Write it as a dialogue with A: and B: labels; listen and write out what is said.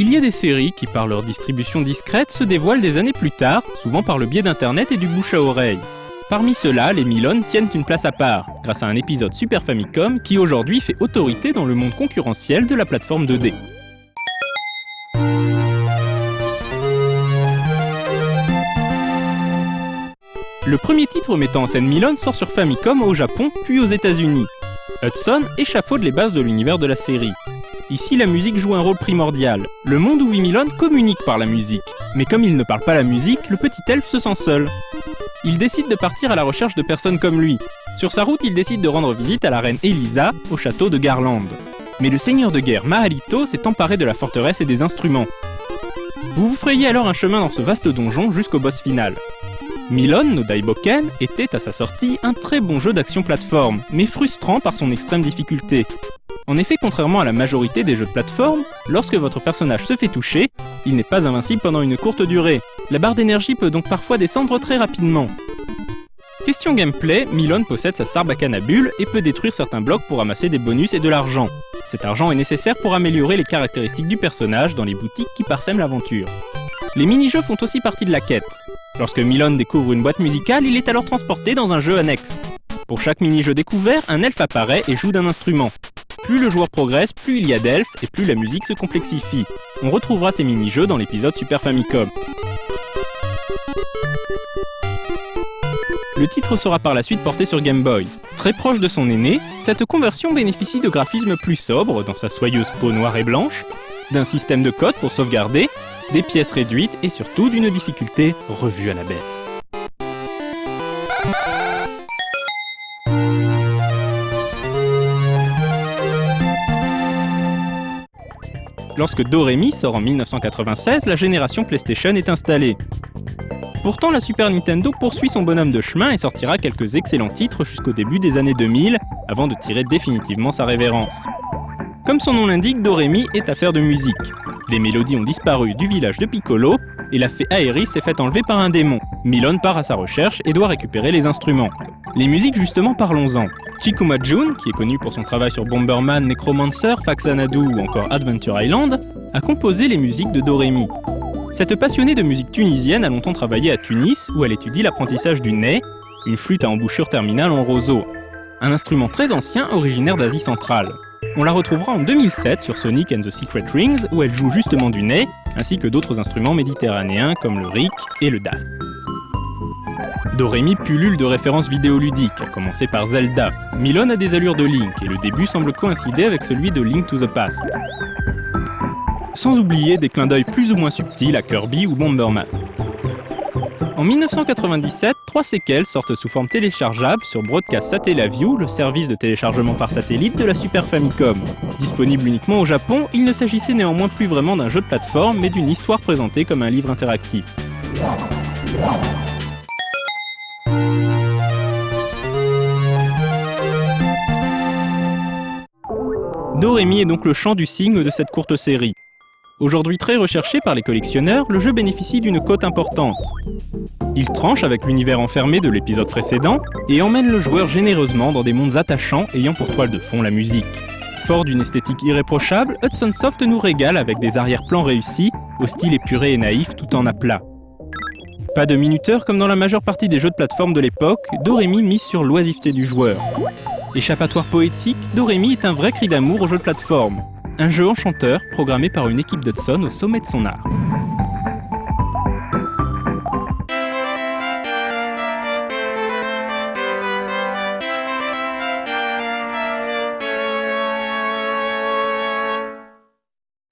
A: Il y a des séries qui, par leur distribution discrète, se dévoilent des années plus tard, souvent par le biais d'internet et du bouche à oreille. Parmi ceux-là, les Milone tiennent une place à part, grâce à un épisode Super Famicom qui aujourd'hui fait autorité dans le monde concurrentiel de la plateforme 2D. Le premier titre mettant en scène Milone sort sur Famicom au Japon, puis aux États-Unis. Hudson échafaude les bases de l'univers de la série. Ici, la musique joue un rôle primordial. Le monde où vit Milone communique par la musique. Mais comme il ne parle pas la musique, le petit elfe se sent seul. Il décide de partir à la recherche de personnes comme lui. Sur sa route, il décide de rendre visite à la reine Elisa, au château de Garland. Mais le seigneur de guerre Mahalito s'est emparé de la forteresse et des instruments. Vous vous frayez alors un chemin dans ce vaste donjon jusqu'au boss final. Milone no Daiboken était à sa sortie un très bon jeu d'action plateforme, mais frustrant par son extrême difficulté. En effet, contrairement à la majorité des jeux de plateforme, lorsque votre personnage se fait toucher, il n'est pas invincible pendant une courte durée. La barre d'énergie peut donc parfois descendre très rapidement. Question gameplay, Milone possède sa sarbacane à bulles et peut détruire certains blocs pour amasser des bonus et de l'argent. Cet argent est nécessaire pour améliorer les caractéristiques du personnage dans les boutiques qui parsèment l'aventure. Les mini-jeux font aussi partie de la quête. Lorsque Milone découvre une boîte musicale, il est alors transporté dans un jeu annexe. Pour chaque mini-jeu découvert, un elfe apparaît et joue d'un instrument. Plus le joueur progresse, plus il y a d'elfes et plus la musique se complexifie. On retrouvera ces mini-jeux dans l'épisode Super Famicom. Le titre sera par la suite porté sur Game Boy. Très proche de son aîné, cette conversion bénéficie de graphismes plus sobres dans sa soyeuse peau noire et blanche, d'un système de code pour sauvegarder, des pièces réduites et surtout d'une difficulté revue à la baisse. Lorsque Doremi sort en 1996, la génération PlayStation est installée. Pourtant, la Super Nintendo poursuit son bonhomme de chemin et sortira quelques excellents titres jusqu'au début des années 2000, avant de tirer définitivement sa révérence. Comme son nom l'indique, Doremi est affaire de musique. Les mélodies ont disparu du village de Piccolo, et la fée Aeris s'est fait enlever par un démon. Milone part à sa recherche et doit récupérer les instruments. Les musiques justement, parlons-en. Chikuma Jun, qui est connu pour son travail sur Bomberman, Necromancer, Faxanadu ou encore Adventure Island, a composé les musiques de Doremi. Cette passionnée de musique tunisienne a longtemps travaillé à Tunis, où elle étudie l'apprentissage du ney, une flûte à embouchure terminale en roseau. Un instrument très ancien originaire d'Asie centrale. On la retrouvera en 2007 sur Sonic and the Secret Rings, où elle joue justement du ney, ainsi que d'autres instruments méditerranéens comme le riq et le daf. Doremi pullule de références vidéoludiques, à commencer par Zelda. Milone a des allures de Link, et le début semble coïncider avec celui de Link to the Past. Sans oublier des clins d'œil plus ou moins subtils à Kirby ou Bomberman. En 1997, 3 séquelles sortent sous forme téléchargeable sur Broadcast Satellaview, le service de téléchargement par satellite de la Super Famicom. Disponible uniquement au Japon, il ne s'agissait néanmoins plus vraiment d'un jeu de plateforme, mais d'une histoire présentée comme un livre interactif. Doremi est donc le chant du cygne de cette courte série. Aujourd'hui très recherché par les collectionneurs, le jeu bénéficie d'une cote importante. Il tranche avec l'univers enfermé de l'épisode précédent et emmène le joueur généreusement dans des mondes attachants ayant pour toile de fond la musique. Fort d'une esthétique irréprochable, Hudson Soft nous régale avec des arrière-plans réussis, au style épuré et naïf tout en aplat. Pas de minuteur comme dans la majeure partie des jeux de plateforme de l'époque, Doremi mise sur l'oisiveté du joueur. Échappatoire poétique, Doremi est un vrai cri d'amour au jeu de plateforme. Un jeu enchanteur programmé par une équipe d'Hudson au sommet de son art.